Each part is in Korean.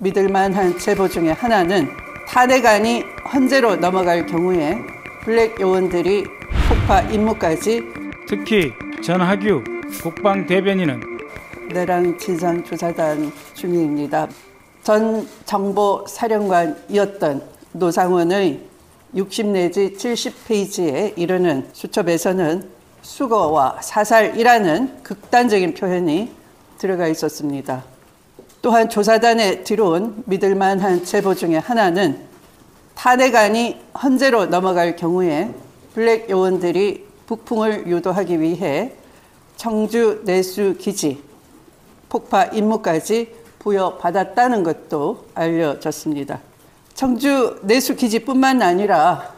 믿을 만한 제보 중에 하나는 탄핵안이 헌재로 넘어갈 경우에 블랙 요원들이 폭파 임무까지, 특히 전하규 국방대변인은 내랑 진상조사단 중위입니다. 전 정보사령관이었던 노상원의 60 내지 70페이지에 이르는 수첩에서는 수거와 사살이라는 극단적인 표현이 들어가 있었습니다. 또한 조사단에 들어온 믿을 만한 제보 중에 하나는 탄핵안이 헌재로 넘어갈 경우에 블랙 요원들이 북풍을 유도하기 위해 청주 내수 기지 폭파 임무까지 부여받았다는 것도 알려졌습니다. 청주 내수 기지뿐만 아니라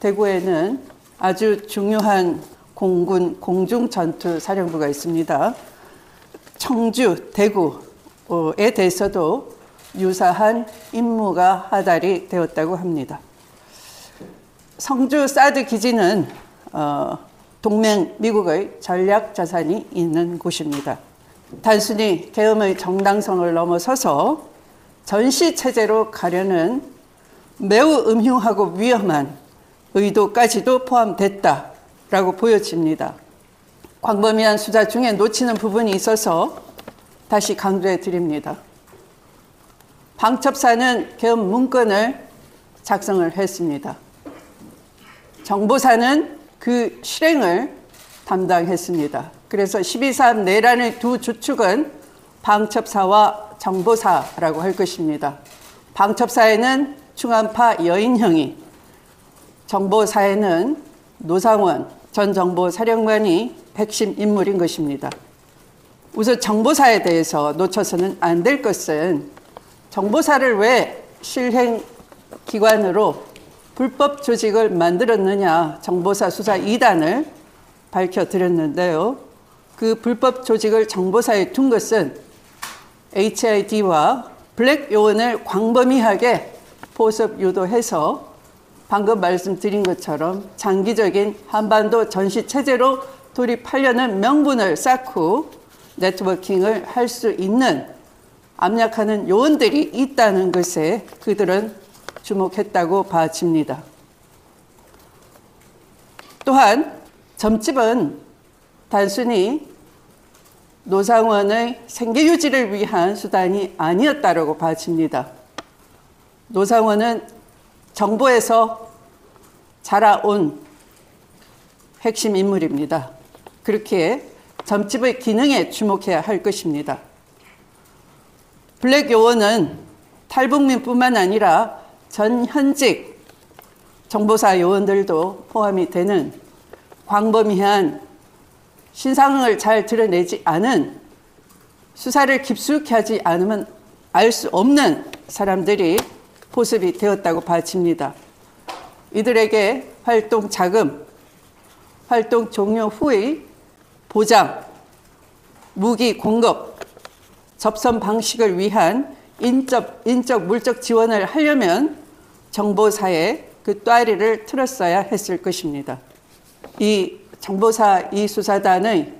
대구에는 아주 중요한 공군 공중전투사령부가 있습니다. 청주, 대구에 대해서도 유사한 임무가 하달이 되었다고 합니다. 성주 사드 기지는 동맹 미국의 전략 자산이 있는 곳입니다. 단순히 계엄의 정당성을 넘어서서 전시체제로 가려는 매우 음흉하고 위험한 의도까지도 포함됐다라고 보여집니다. 광범위한 수사 중에 놓치는 부분이 있어서 다시 강조해 드립니다. 방첩사는 계엄 문건을 작성을 했습니다. 정보사는 그 실행을 담당했습니다. 그래서 12.3 내란의 두 주축은 방첩사와 정보사라고 할 것입니다. 방첩사에는 충암파 여인형이, 정보사에는 노상원 전 정보사령관이 핵심 인물인 것입니다. 우선 정보사에 대해서 놓쳐서는 안 될 것은 정보사를 왜 실행기관으로 불법 조직을 만들었느냐, 정보사 수사 2단을 밝혀드렸는데요. 그 불법 조직을 정보사에 둔 것은 HID와 블랙 요원을 광범위하게 포섭 유도해서 방금 말씀드린 것처럼 장기적인 한반도 전시체제로 돌입하려는 명분을 쌓고 네트워킹을 할 수 있는 압력하는 요원들이 있다는 것에 그들은 주목했다고 봐집니다. 또한 점집은 단순히 노상원의 생계유지를 위한 수단이 아니었다고 봐집니다. 노상원은 정보에서 자라온 핵심 인물입니다. 그렇게 점집의 기능에 주목해야 할 것입니다. 블랙 요원은 탈북민뿐만 아니라 전 현직 정보사 요원들도 포함이 되는 광범위한 신상을 잘 드러내지 않은, 수사를 깊숙이 하지 않으면 알 수 없는 사람들이 포섭이 되었다고 봐집니다. 이들에게 활동 자금, 활동 종료 후의 보장, 무기 공급, 접선 방식을 위한 인적, 물적 지원을 하려면 정보사에 그 또아리를 틀었어야 했을 것입니다. 이 정보사 이 수사단의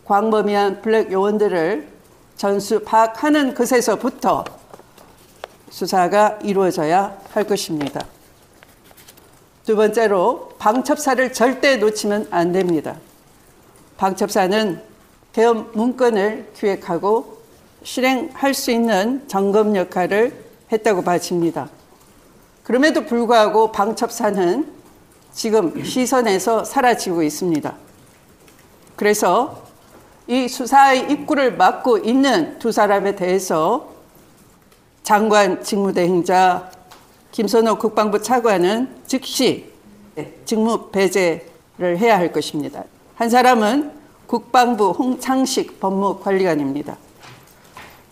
광범위한 블랙 요원들을 전수 파악하는 것에서부터 수사가 이루어져야 할 것입니다. 두 번째로 방첩사를 절대 놓치면 안 됩니다. 방첩사는 계엄 문건을 기획하고 실행할 수 있는 점검 역할을 했다고 봐집니다. 그럼에도 불구하고 방첩사는 지금 시선에서 사라지고 있습니다. 그래서 이 수사의 입구를 막고 있는 두 사람에 대해서 장관 직무대행자 김선호 국방부 차관은 즉시 직무 배제를 해야 할 것입니다. 한 사람은 국방부 홍창식 법무관리관입니다.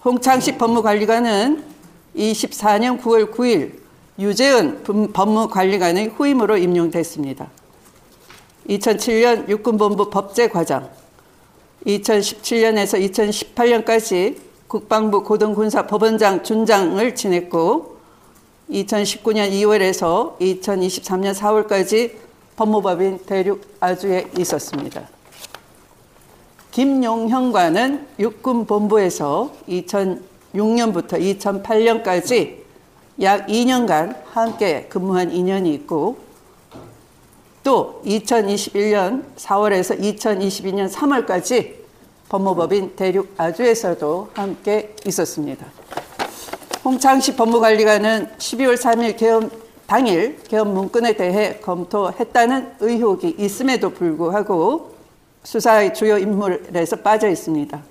홍창식 법무관리관은 24년 9월 9일 유재은 법무관리관의 후임으로 임용됐습니다. 2007년 육군본부 법제과장, 2017년에서 2018년까지 국방부 고등군사법원장 준장을 지냈고 2019년 2월에서 2023년 4월까지 법무법인 대륙아주에 있었습니다. 김용형관은 육군본부에서 2006년부터 2008년까지 약 2년간 함께 근무한 인연이 있고, 또 2021년 4월에서 2022년 3월까지 법무법인 대륙아주에서도 함께 있었습니다. 홍창식 법무관리관은 12월 3일 개엄 당일 개엄 문건에 대해 검토했다는 의혹이 있음에도 불구하고 수사의 주요 인물에서 빠져 있습니다.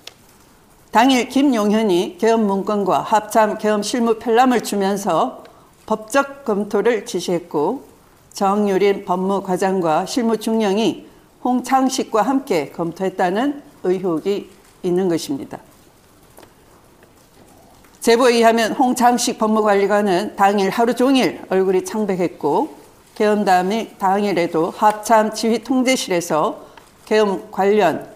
당일 김용현이 개엄 문건과 합참 개엄 실무 편람을 주면서 법적 검토를 지시했고, 정유린 법무과장과 실무 중령이 홍창식과 함께 검토했다는 의혹이 있는 것입니다. 제보에 의하면 홍창식 법무관리관은 당일 하루 종일 얼굴이 창백했고, 개엄 당일에도 합참 지휘 통제실에서 개엄 관련한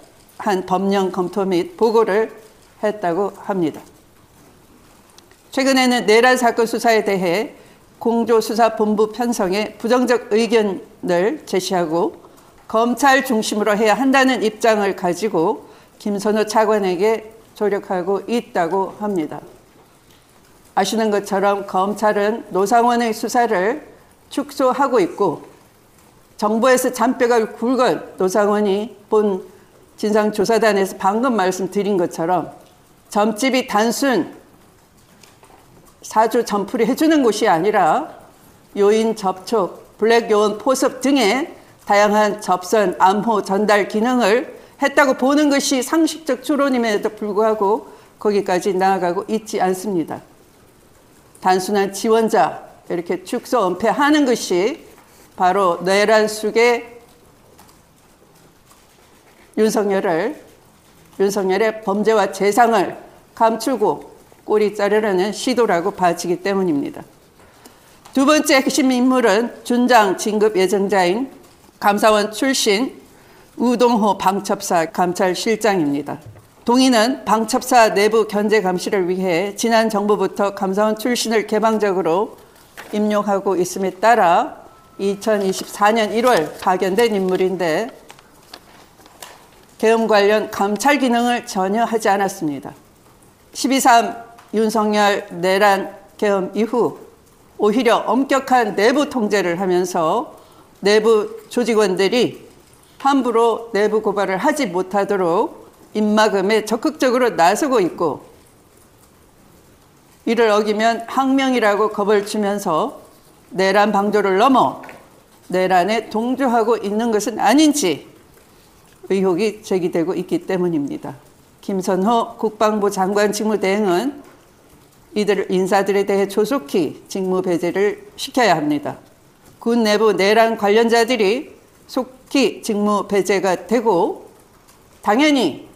법령 검토 및 보고를 했다고 합니다. 최근에는 내란 사건 수사에 대해 공조수사본부 편성에 부정적 의견을 제시하고 검찰 중심으로 해야 한다는 입장을 가지고 김선호 차관에게 조력하고 있다고 합니다. 아시는 것처럼 검찰은 노상원의 수사를 축소하고 있고, 정부에서 잔뼈가 굵은 노상원이 본 진상조사단에서 방금 말씀드린 것처럼 점집이 단순 사주 점풀이 해주는 곳이 아니라 요인 접촉, 블랙 요원 포섭 등의 다양한 접선, 암호, 전달 기능을 했다고 보는 것이 상식적 추론임에도 불구하고 거기까지 나아가고 있지 않습니다. 단순한 지원자 이렇게 축소 은폐하는 것이 바로 내란 속의 윤석열의 범죄와 재상을 감추고 꼬리 자르려는 시도라고 봐지기 때문입니다. 두 번째 핵심 인물은 준장 진급 예정자인 감사원 출신 우동호 방첩사 감찰실장입니다. 동인은 방첩사 내부 견제 감시를 위해 지난 정부부터 감사원 출신을 개방적으로 임용하고 있음에 따라 2024년 1월 파견된 인물인데, 계엄 관련 감찰 기능을 전혀 하지 않았습니다. 12.3 윤석열 내란 계엄 이후 오히려 엄격한 내부 통제를 하면서 내부 조직원들이 함부로 내부 고발을 하지 못하도록 입막음에 적극적으로 나서고 있고, 이를 어기면 항명이라고 겁을 주면서 내란 방조를 넘어 내란에 동조하고 있는 것은 아닌지 의혹이 제기되고 있기 때문입니다. 김선호 국방부 장관 직무대행은 이들 인사들에 대해 조속히 직무 배제를 시켜야 합니다. 군 내부 내란 관련자들이 속히 직무 배제가 되고, 당연히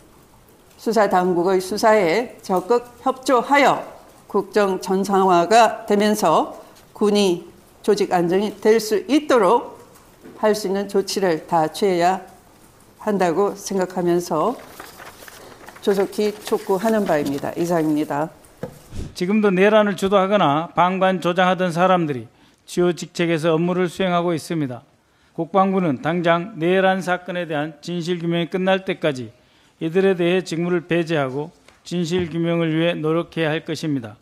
수사당국의 수사에 적극 협조하여 국정 정상화가 되면서 군이 조직 안정이 될 수 있도록 할 수 있는 조치를 다 취해야 한다고 생각하면서 조속히 촉구하는 바입니다. 이상입니다. 지금도 내란을 주도하거나 방관 조장하던 사람들이 주요 직책에서 업무를 수행하고 있습니다. 국방부는 당장 내란 사건에 대한 진실규명이 끝날 때까지 이들에 대해 직무를 배제하고 진실규명을 위해 노력해야 할 것입니다.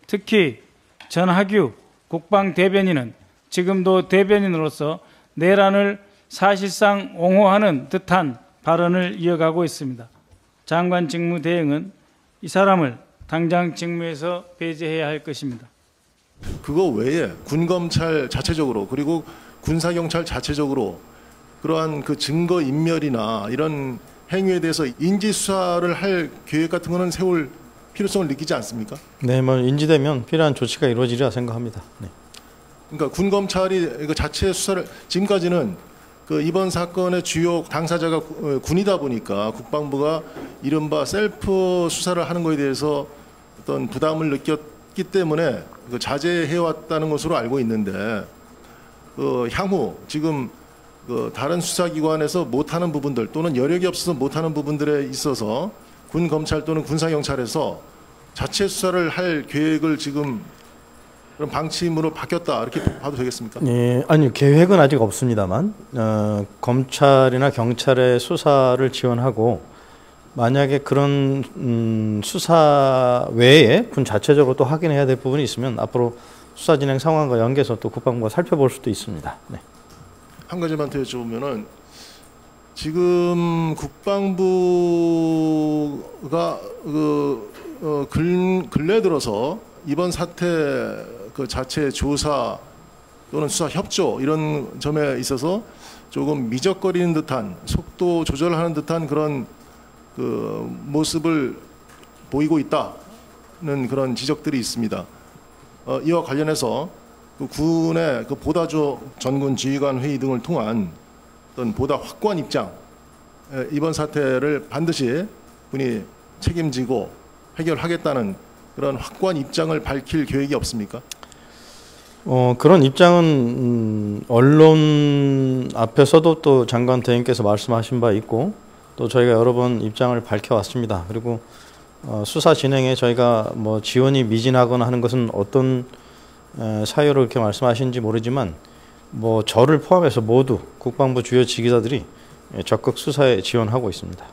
특히 전하규 국방대변인은 지금도 대변인으로서 내란을 사실상 옹호하는 듯한 발언을 이어가고 있습니다. 장관 직무 대행은 이 사람을 당장 직무에서 배제해야 할 것입니다. 그거 외에 군검찰 자체적으로, 그리고 군사경찰 자체적으로 그러한 그 증거 인멸이나 이런 행위에 대해서 인지수사를 할 계획 같은 거는 세울 필요성을 느끼지 않습니까? 네, 뭐 인지되면 필요한 조치가 이루어지리라 생각합니다. 네. 그러니까 군검찰이 그 자체 수사를, 지금까지는 그 이번 사건의 주요 당사자가 군이다 보니까 국방부가 이른바 셀프 수사를 하는 것에 대해서 어떤 부담을 느꼈기 때문에 그 자제해왔다는 것으로 알고 있는데, 향후 지금 그 다른 수사기관에서 못하는 부분들 또는 여력이 없어서 못하는 부분들에 있어서 군 검찰 또는 군사경찰에서 자체 수사를 할 계획을 지금 그런 방침으로 바뀌었다, 이렇게 봐도 되겠습니까? 예, 아니 계획은 아직 없습니다만 검찰이나 경찰의 수사를 지원하고 만약에 그런 수사 외에 군 자체적으로 또 확인해야 될 부분이 있으면 앞으로 수사 진행 상황과 연계해서 또 국방부가 살펴볼 수도 있습니다. 네. 한 가지만 더 여쭤보면은 지금 국방부가 근래 들어서 이번 사태 그 자체 조사 또는 수사 협조 이런 점에 있어서 조금 미적거리는 듯한 속도 조절하는 듯한 그런 그 모습을 보이고 있다는 그런 지적들이 있습니다. 이와 관련해서 그 군의 그 보다조 전군 지휘관 회의 등을 통한 어떤 보다 확고한 입장, 이번 사태를 반드시 군이 책임지고 해결하겠다는 그런 확고한 입장을 밝힐 계획이 없습니까? 그런 입장은 언론 앞에서도 또 장관 대행께서 말씀하신 바 있고 또 저희가 여러 번 입장을 밝혀왔습니다. 그리고 수사 진행에 저희가 뭐 지원이 미진하거나 하는 것은 어떤 사유로 이렇게 말씀하시는지 모르지만 뭐 저를 포함해서 모두 국방부 주요 지휘자들이 적극 수사에 지원하고 있습니다.